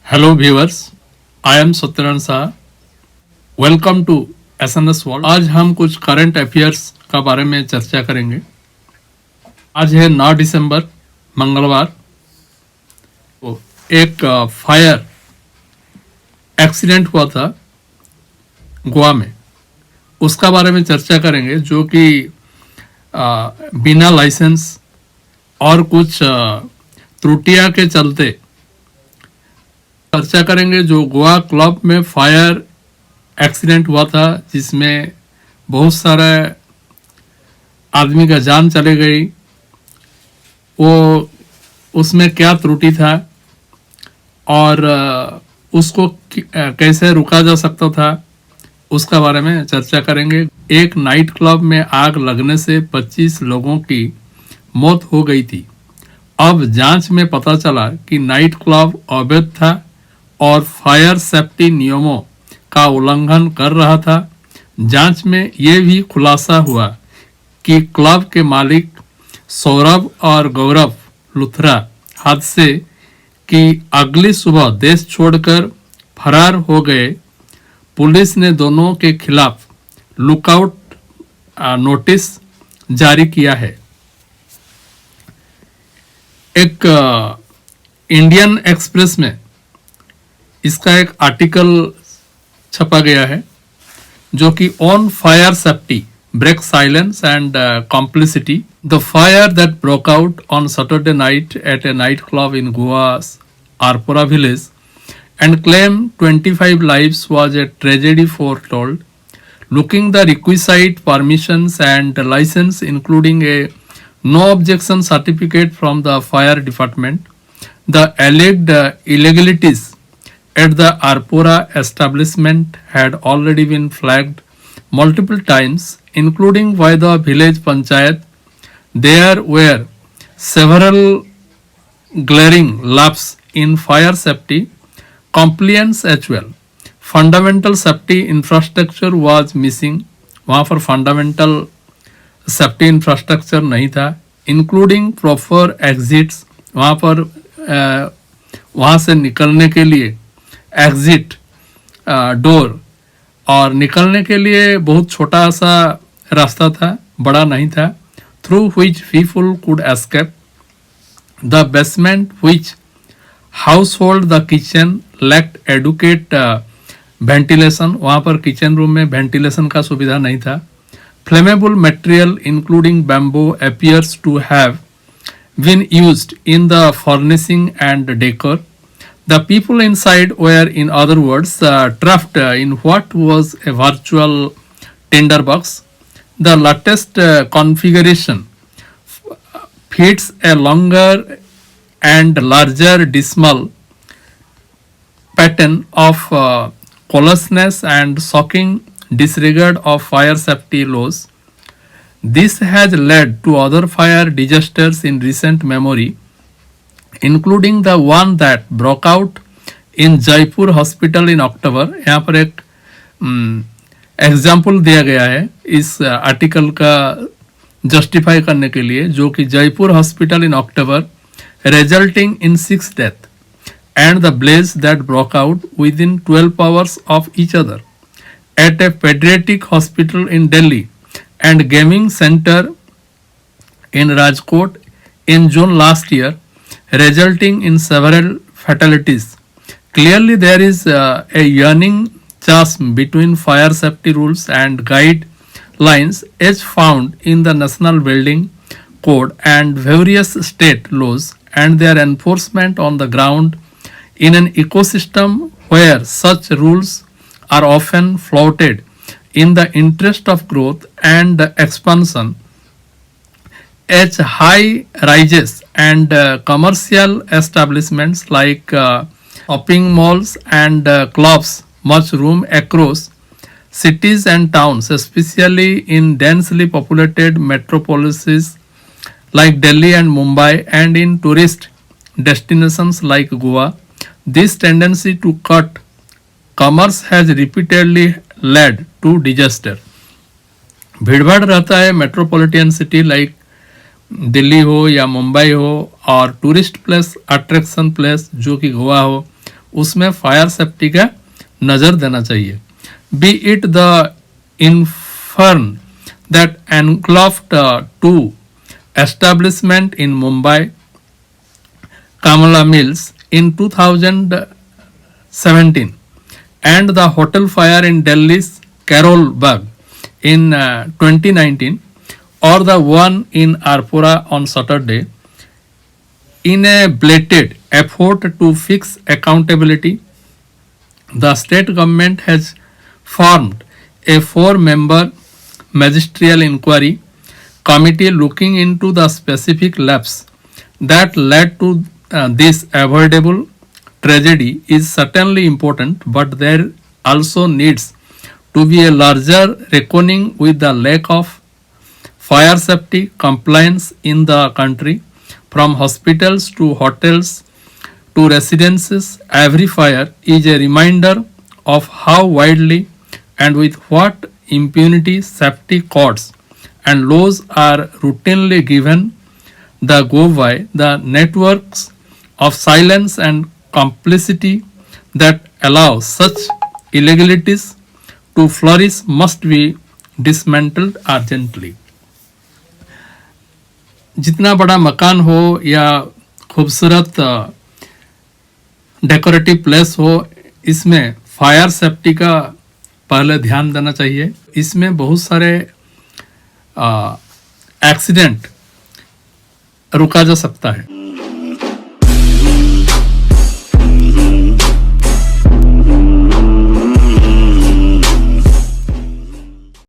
Hello viewers, I am Satyanarayan Shah. Welcome to SNS world. आज हम कुछ करंट अफेयर्स का बारे में चर्चा करेंगे। आज है 9 दिसंबर, मंगलवार। तो एक फायर एक्सीडेंट हुआ था गोवा में, उसका बारे में चर्चा करेंगे, जो कि बिना लाइसेंस और कुछ त्रुटियां के चलते चर्चा करेंगे। जो गोवा क्लब में फायर एक्सीडेंट हुआ था, जिसमें बहुत सारे आदमी का जान चले गई, वो उसमें क्या त्रुटि था और उसको कैसे रुका जा सकता था, उसका बारे में चर्चा करेंगे। एक नाइट क्लब में आग लगने से 25 लोगों की मौत हो गई थी। अब जांच में पता चला कि नाइट क्लब अवैध था और फायर सेफ्टी नियमों का उल्लंघन कर रहा था। जांच में यह भी खुलासा हुआ कि क्लब के मालिक सौरभ और गौरव लुथरा हादसे की अगली सुबह देश छोड़कर फरार हो गए। पुलिस ने दोनों के खिलाफ लुकआउट नोटिस जारी किया है। एक इंडियन एक्सप्रेस में इसका एक आर्टिकल छपा गया है, जो कि on fire safety break silence and complicity. The fire that broke out on Saturday night at a night club in Goa's Arpora village and claimed 25 lives was a tragedy foretold. Looking the requisite permissions and license, including a no objection certificate from the fire department, the alleged illegalities at the Arpora establishment had already been flagged multiple times, including by the village panchayat. There were several glaring lapses in fire safety compliance as well. Fundamental safety infrastructure was missing. वहाँ पर fundamental safety infrastructure नहीं था, including proper exits. वहाँ पर वहाँ से निकलने के लिए एग्जिट डोर और निकलने के लिए बहुत छोटा सा रास्ता था, बड़ा नहीं था, through which people could escape. The basement which household the kitchen lacked adequate ventilation. वहाँ पर किचन रूम में वेंटिलेशन का सुविधा नहीं था. Flammable material including bamboo appears to have been used in the furnishing and decor. The people inside were, in other words, trapped in what was a virtual tinderbox. The latest configuration fits a longer and larger dismal pattern of callousness and shocking disregard of fire safety laws. This has led to other fire disasters in recent memory, including the one that broke out in Jaipur Hospital in October. यहाँ पर एक example दिया गया है इस article का justify करने के लिए, जो कि Jaipur hospital in October, resulting in 6 deaths, and the blaze that broke out within 12 hours of each other at a pediatric hospital in Delhi and gaming center in Rajkot in June last year, resulting in several fatalities. Clearly, there is a yearning chasm between fire safety rules and guidelines as found in the National Building Code and various state laws, and their enforcement on the ground in an ecosystem where such rules are often flouted in the interest of growth and expansion. As high rises and commercial establishments like shopping malls and clubs much room across cities and towns, especially in densely populated metropolises like Delhi and Mumbai, and in tourist destinations like Goa. This tendency to cut commerce has repeatedly led to disaster. भीड़भाड़ रहता है metropolitan city like Delhi हो या मुंबई हो, और tourist place, attraction place जो कि गोवा हो, उसमें फायर सेफ्टी का नज़र देना चाहिए. B it the infern that engulfed two establishment in Mumbai, Kamala Mills in 2017 and the hotel fire in Delhi's Carol Bagh in 2019 or the one in Arpura on Saturday, in a blatant effort to fix accountability, the state government has formed a 4-member magisterial inquiry committee looking into the specific lapse that led to this avoidable tragedy is certainly important, but there also needs to be a larger reckoning with the lack of fire safety compliance in the country. From hospitals to hotels to residences, every fire is a reminder of how widely and with what impunity safety courts and laws are routinely given the go-by. The networks of silence and complicity that allow such illegalities to flourish must be dismantled urgently. जितना बड़ा मकान हो या खूबसूरत decorative place हो, इसमें fire safety का पहले ध्यान देना चाहिए. इसमें बहुत सारे एक्सीडेंट रुका जा सकता है.